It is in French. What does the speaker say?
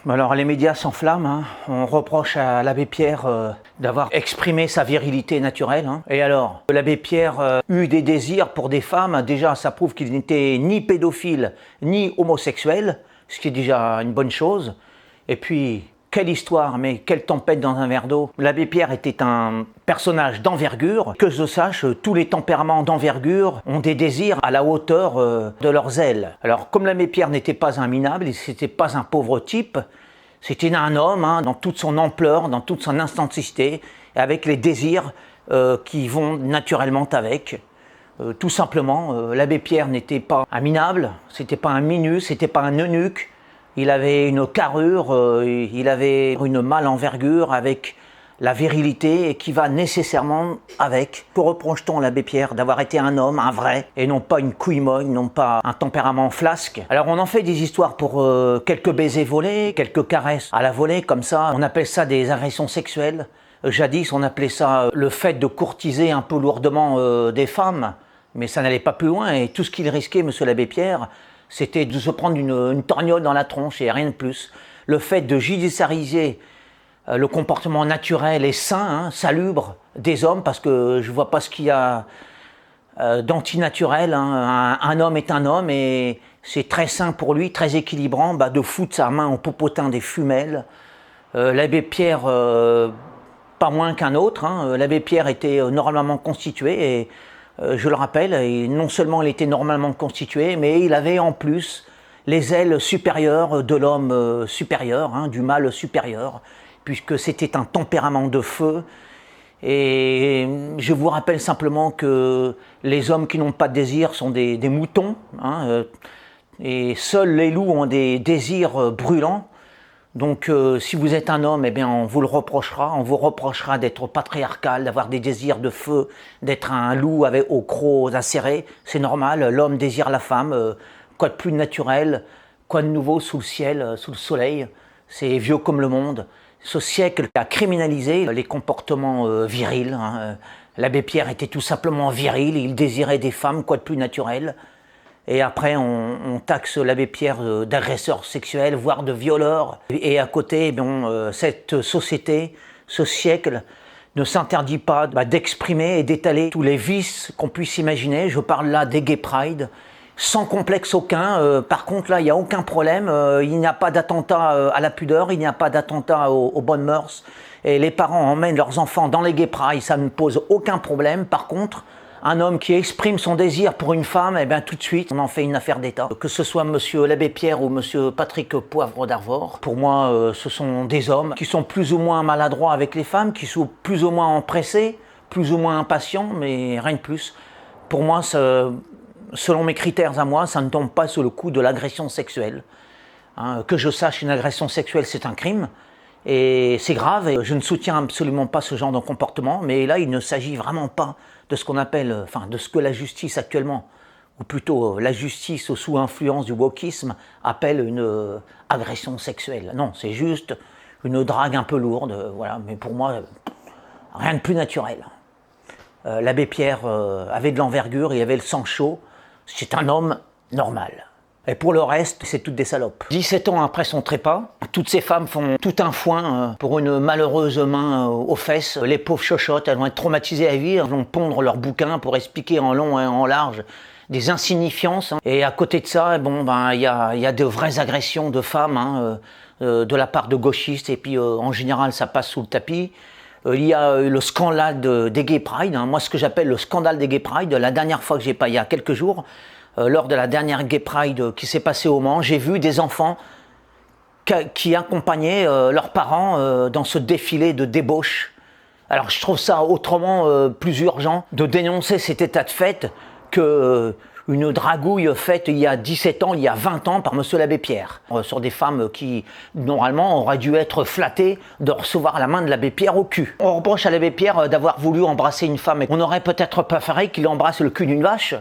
Alors les médias s'enflamment, hein. On reproche à l'abbé Pierre d'avoir exprimé sa virilité naturelle. Hein. Et alors, l'abbé Pierre eut des désirs pour des femmes, déjà ça prouve qu'il n'était ni pédophile ni homosexuel, ce qui est déjà une bonne chose. Et puis, quelle histoire, mais quelle tempête dans un verre d'eau. L'abbé Pierre était un personnage d'envergure. Que je sache, tous les tempéraments d'envergure ont des désirs à la hauteur de leurs ailes. Alors, comme l'abbé Pierre n'était pas un minable, il n'était pas un pauvre type, c'était un homme hein, dans toute son ampleur, dans toute son intensité, avec les désirs qui vont naturellement avec. Tout simplement, l'abbé Pierre n'était pas un minable, c'était pas un minus, c'était pas un eunuque. Il avait une carrure, il avait une mâle envergure avec la virilité et qui va nécessairement avec. Que reproche-t-on à l'abbé Pierre? D'avoir été un homme, un vrai, et non pas une couille mogne, non pas un tempérament flasque. Alors on en fait des histoires pour quelques baisers volés, quelques caresses à la volée, comme ça. On appelle ça des agressions sexuelles. Jadis, on appelait ça le fait de courtiser un peu lourdement des femmes, mais ça n'allait pas plus loin. Et tout ce qu'il risquait, monsieur l'abbé Pierre, c'était de se prendre une torgnole dans la tronche et rien de plus. Le fait de judiciariser le comportement naturel et sain, hein, salubre des hommes, parce que je ne vois pas ce qu'il y a d'antinaturel. Hein. Un homme est un homme et c'est très sain pour lui, très équilibrant, de foutre sa main au popotin des femelles. L'abbé Pierre, pas moins qu'un autre, hein, l'abbé Pierre était normalement constitué et je le rappelle, et non seulement il était normalement constitué, mais il avait en plus les ailes supérieures de l'homme supérieur, hein, du mâle supérieur, puisque c'était un tempérament de feu. Et je vous rappelle simplement que les hommes qui n'ont pas de désir sont des moutons, hein, et seuls les loups ont des désirs brûlants. Donc si vous êtes un homme, eh bien, on vous le reprochera, on vous reprochera d'être patriarcal, d'avoir des désirs de feu, d'être un loup avec aux crocs acérés, c'est normal, l'homme désire la femme, quoi de plus naturel, quoi de nouveau sous le ciel, sous le soleil, c'est vieux comme le monde. Ce siècle a criminalisé les comportements virils, hein. L'abbé Pierre était tout simplement viril, il désirait des femmes, quoi de plus naturel. Et après, on taxe l'abbé Pierre d'agresseur sexuel, voire de violeur. Et à côté, cette société, ce siècle, ne s'interdit pas d'exprimer et d'étaler tous les vices qu'on puisse imaginer. Je parle là des gay pride, sans complexe aucun. Par contre, là, il n'y a aucun problème. Il n'y a pas d'attentat à la pudeur, il n'y a pas d'attentat aux bonnes mœurs. Et les parents emmènent leurs enfants dans les gay pride, ça ne pose aucun problème. Par contre, un homme qui exprime son désir pour une femme, eh bien tout de suite, on en fait une affaire d'État. Que ce soit monsieur l'abbé Pierre ou monsieur Patrick Poivre d'Arvor, pour moi, ce sont des hommes qui sont plus ou moins maladroits avec les femmes, qui sont plus ou moins empressés, plus ou moins impatients, mais rien de plus. Pour moi, selon mes critères à moi, ça ne tombe pas sous le coup de l'agression sexuelle. Hein, que je sache, une agression sexuelle, c'est un crime. Et c'est grave, et je ne soutiens absolument pas ce genre de comportement, mais là, il ne s'agit vraiment pas de ce qu'on appelle, de ce que la justice actuellement, ou plutôt la justice sous influence du wokisme, appelle une agression sexuelle. Non, c'est juste une drague un peu lourde, voilà, mais pour moi, rien de plus naturel. L'abbé Pierre avait de l'envergure, il avait le sang chaud, c'est un homme normal. Et pour le reste, c'est toutes des salopes. 17 ans après son trépas, toutes ces femmes font tout un foin pour une malheureuse main aux fesses. Les pauvres chochottes, elles vont être traumatisées à vie, elles vont pondre leurs bouquins pour expliquer en long et en large des insignifiances. Et à côté de ça, il y a de vraies agressions de femmes de la part de gauchistes, et puis en général, ça passe sous le tapis. Il y a le scandale des gay pride, hein. Moi ce que j'appelle le scandale des gay pride, la dernière fois que j'ai pas, il y a quelques jours, lors de la dernière Gay Pride qui s'est passée au Mans, j'ai vu des enfants qui accompagnaient leurs parents dans ce défilé de débauche. Alors je trouve ça autrement plus urgent de dénoncer cet état de fait que une dragouille faite il y a 17 ans, il y a 20 ans par monsieur l'abbé Pierre, sur des femmes qui, normalement, auraient dû être flattées de recevoir la main de l'abbé Pierre au cul. On reproche à l'abbé Pierre d'avoir voulu embrasser une femme, et on aurait peut-être préféré qu'il embrasse le cul d'une vache.